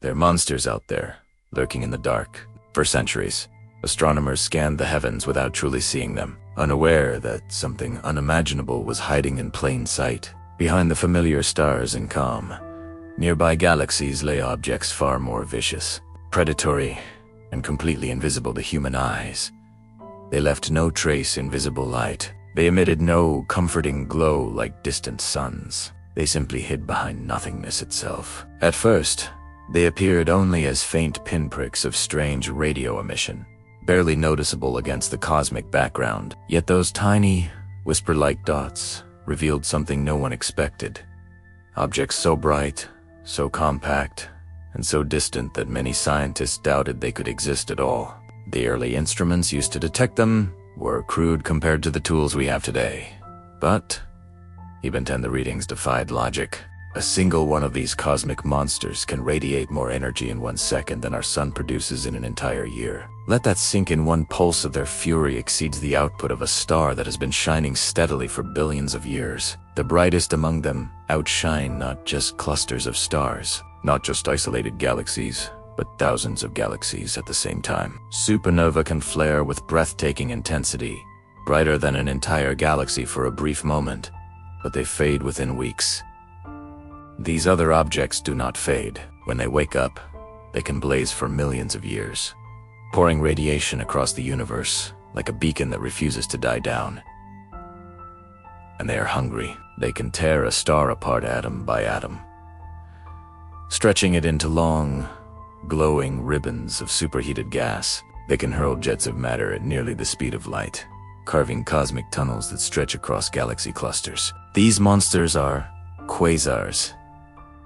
They're monsters out there, lurking in the dark. For centuries, astronomers scanned the heavens without truly seeing them, unaware that something unimaginable was hiding in plain sight. Behind the familiar stars and calm, nearby galaxies lay objects far more vicious, predatory, and completely invisible to human eyes. They left no trace in visible light. They emitted no comforting glow like distant suns. They simply hid behind nothingness itself. At first, they appeared only as faint pinpricks of strange radio emission, barely noticeable against the cosmic background. Yet those tiny, whisper-like dots revealed something no one expected. Objects so bright, so compact, and so distant that many scientists doubted they could exist at all. The early instruments used to detect them were crude compared to the tools we have today. But even then the readings defied logic. A single one of these cosmic monsters can radiate more energy in 1 second than our sun produces in an entire year. Let that sink in. One pulse of their fury exceeds the output of a star that has been shining steadily for billions of years. The brightest among them outshine not just clusters of stars, not just isolated galaxies, but thousands of galaxies at the same time. Supernova can flare with breathtaking intensity, brighter than an entire galaxy for a brief moment, but they fade within weeks. These other objects do not fade. When they wake up, they can blaze for millions of years, pouring radiation across the universe like a beacon that refuses to die down. And they are hungry. They can tear a star apart atom by atom, stretching it into long, glowing ribbons of superheated gas. They can hurl jets of matter at nearly the speed of light, carving cosmic tunnels that stretch across galaxy clusters. These monsters are quasars,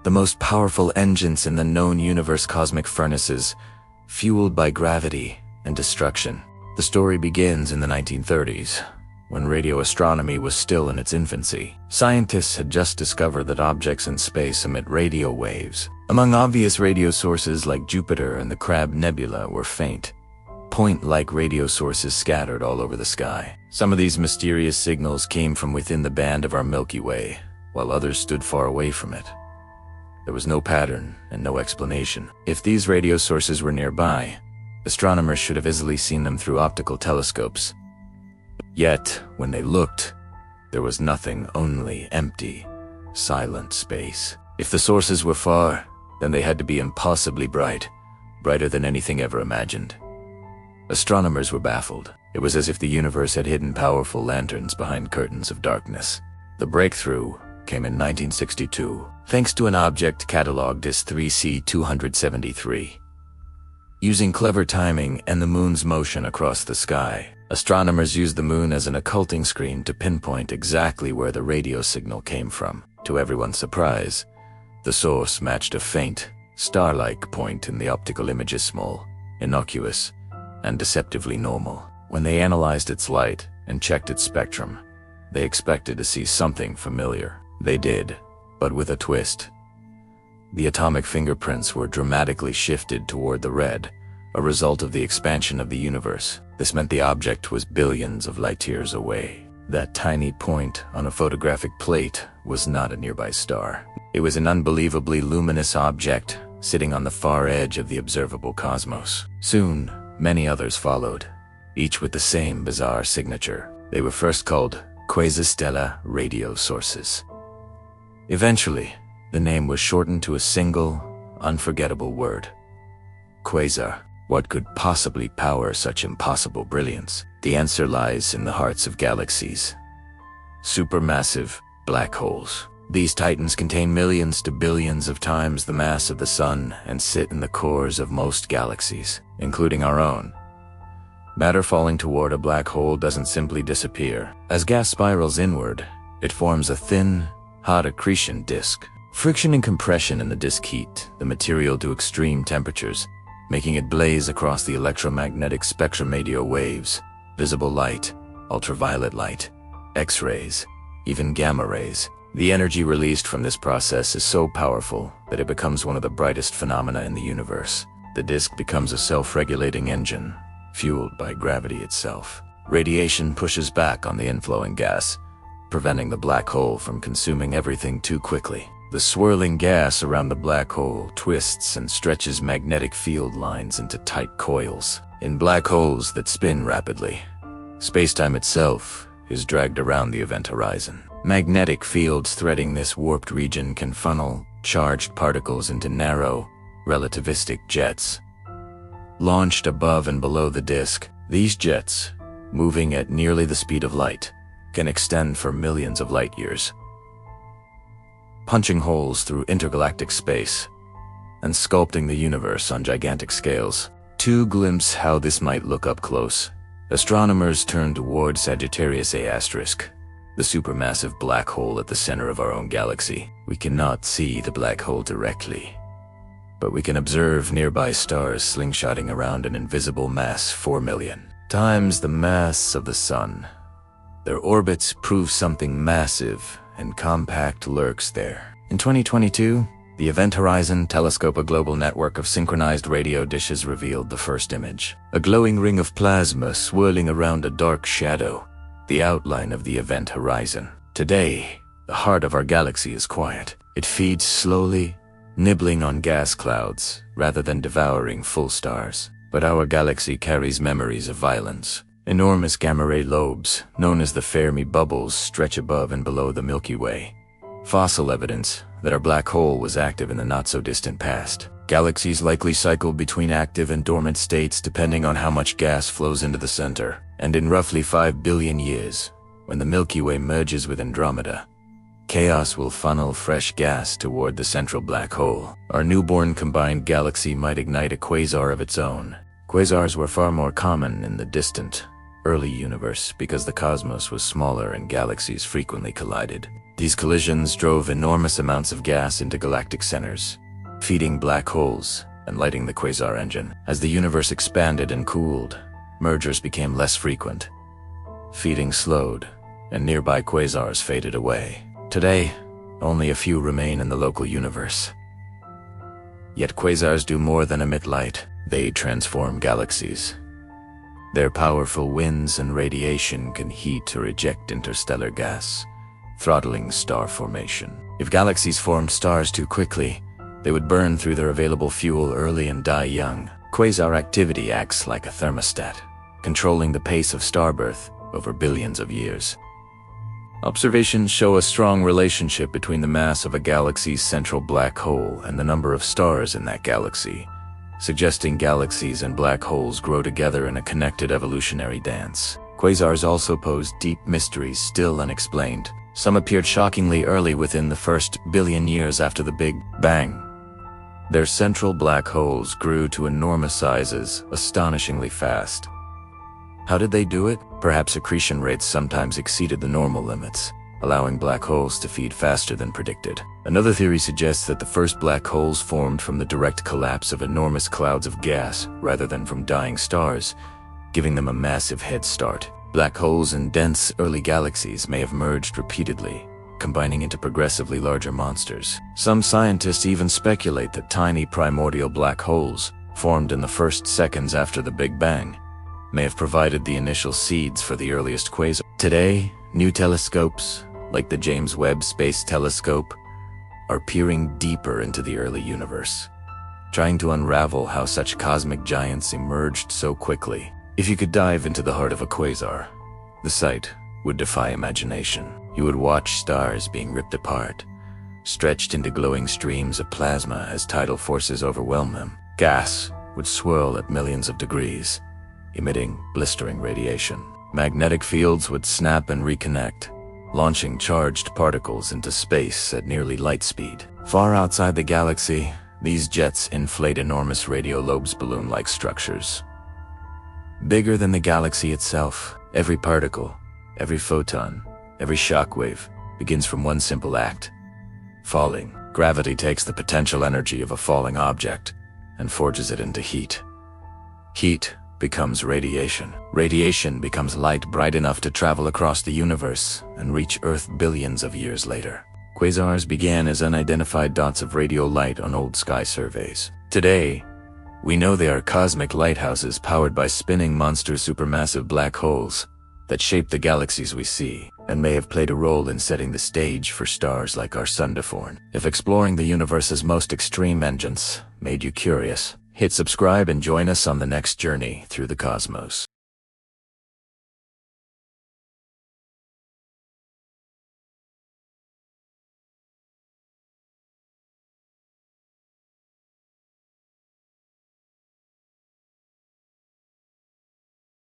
the most powerful engines in the known universe, cosmic furnaces, fueled by gravity and destruction. The story begins in the 1930s, when radio astronomy was still in its infancy. Scientists had just discovered that objects in space emit radio waves. Among obvious radio sources like Jupiter and the Crab Nebula were faint, point-like radio sources scattered all over the sky. Some of these mysterious signals came from within the band of our Milky Way, while others stood far away from it. There was no pattern and no explanation. If these radio sources were nearby, astronomers should have easily seen them through optical telescopes. Yet, when they looked, there was nothing, only empty, silent space. If the sources were far, then they had to be impossibly bright, brighter than anything ever imagined. Astronomers were baffled. It was as if the universe had hidden powerful lanterns behind curtains of darkness. The breakthrough came in 1962, thanks to an object catalogued as 3C273. Using clever timing and the moon's motion across the sky, astronomers used the moon as an occulting screen to pinpoint exactly where the radio signal came from. To everyone's surprise, the source matched a faint, star-like point in the optical image's small, innocuous, and deceptively normal. When they analyzed its light and checked its spectrum, they expected to see something familiar. They did, but with a twist. The atomic fingerprints were dramatically shifted toward the red, a result of the expansion of the universe. This meant the object was billions of light-years away. That tiny point on a photographic plate was not a nearby star. It was an unbelievably luminous object sitting on the far edge of the observable cosmos. Soon, many others followed, each with the same bizarre signature. They were first called quasi-stellar radio sources. Eventually, the name was shortened to a single, unforgettable word: quasar. What could possibly power such impossible brilliance? The answer lies in the hearts of galaxies. Supermassive black holes. These titans contain millions to billions of times the mass of the sun and sit in the cores of most galaxies, including our own. Matter falling toward a black hole doesn't simply disappear. As gas spirals inward, it forms a thin, hot accretion disk. Friction and compression in the disk heat the material to extreme temperatures, making it blaze across the electromagnetic spectrum. Radio waves, visible light, ultraviolet light, X-rays, even gamma rays. The energy released from this process is so powerful that it becomes one of the brightest phenomena in the universe. The disk becomes a self-regulating engine, fueled by gravity itself. Radiation pushes back on the inflowing gas, preventing the black hole from consuming everything too quickly. The swirling gas around the black hole twists and stretches magnetic field lines into tight coils. In black holes that spin rapidly, space-time itself is dragged around the event horizon. Magnetic fields threading this warped region can funnel charged particles into narrow, relativistic jets. Launched above and below the disk, these jets, moving at nearly the speed of light, can extend for millions of light years, punching holes through intergalactic space and sculpting the universe on gigantic scales. To glimpse how this might look up close, astronomers turn toward Sagittarius A*, the supermassive black hole at the center of our own galaxy. We cannot see the black hole directly, but we can observe nearby stars slingshotting around an invisible mass 4 million times the mass of the Sun. Their orbits prove something massive and compact lurks there. In 2022, the Event Horizon Telescope, a global network of synchronized radio dishes, revealed the first image. A glowing ring of plasma swirling around a dark shadow, the outline of the event horizon. Today, the heart of our galaxy is quiet. It feeds slowly, nibbling on gas clouds rather than devouring full stars. But our galaxy carries memories of violence. Enormous gamma-ray lobes, known as the Fermi bubbles, stretch above and below the Milky Way. Fossil evidence that our black hole was active in the not-so-distant past. Galaxies likely cycle between active and dormant states depending on how much gas flows into the center. And in roughly 5 billion years, when the Milky Way merges with Andromeda, chaos will funnel fresh gas toward the central black hole. Our newborn combined galaxy might ignite a quasar of its own. Quasars were far more common in the distant, early universe because the cosmos was smaller and galaxies frequently collided. These collisions drove enormous amounts of gas into galactic centers, feeding black holes and lighting the quasar engine. As the universe expanded and cooled, mergers became less frequent. Feeding slowed, and nearby quasars faded away. Today, only a few remain in the local universe. Yet quasars do more than emit light. They transform galaxies. Their powerful winds and radiation can heat or eject interstellar gas, throttling star formation. If galaxies formed stars too quickly, they would burn through their available fuel early and die young. Quasar activity acts like a thermostat, controlling the pace of starbirth over billions of years. Observations show a strong relationship between the mass of a galaxy's central black hole and the number of stars in that galaxy, suggesting galaxies and black holes grow together in a connected evolutionary dance. Quasars also pose deep mysteries still unexplained. Some appeared shockingly early within the first billion years after the Big Bang. Their central black holes grew to enormous sizes, astonishingly fast. How did they do it? Perhaps accretion rates sometimes exceeded the normal limits, allowing black holes to feed faster than predicted. Another theory suggests that the first black holes formed from the direct collapse of enormous clouds of gas rather than from dying stars, giving them a massive head start. Black holes in dense early galaxies may have merged repeatedly, combining into progressively larger monsters. Some scientists even speculate that tiny primordial black holes, formed in the first seconds after the Big Bang, may have provided the initial seeds for the earliest quasars. Today, new telescopes, like the James Webb Space Telescope, are peering deeper into the early universe, trying to unravel how such cosmic giants emerged so quickly. If you could dive into the heart of a quasar, the sight would defy imagination. You would watch stars being ripped apart, stretched into glowing streams of plasma as tidal forces overwhelm them. Gas would swirl at millions of degrees, emitting blistering radiation. Magnetic fields would snap and reconnect, launching charged particles into space at nearly light speed. Far outside the galaxy, these jets inflate enormous radio lobes balloon-like structures. Bigger than the galaxy itself, every particle, every photon, every shockwave begins from one simple act: falling. Gravity takes the potential energy of a falling object and forges it into heat. Heat becomes radiation. Radiation becomes light bright enough to travel across the universe and reach Earth billions of years later. Quasars began as unidentified dots of radio light on old sky surveys. Today, we know they are cosmic lighthouses powered by spinning monster supermassive black holes, that shape the galaxies we see, and may have played a role in setting the stage for stars like our sun to form. If exploring the universe's most extreme engines made you curious, hit subscribe and join us on the next journey through the cosmos.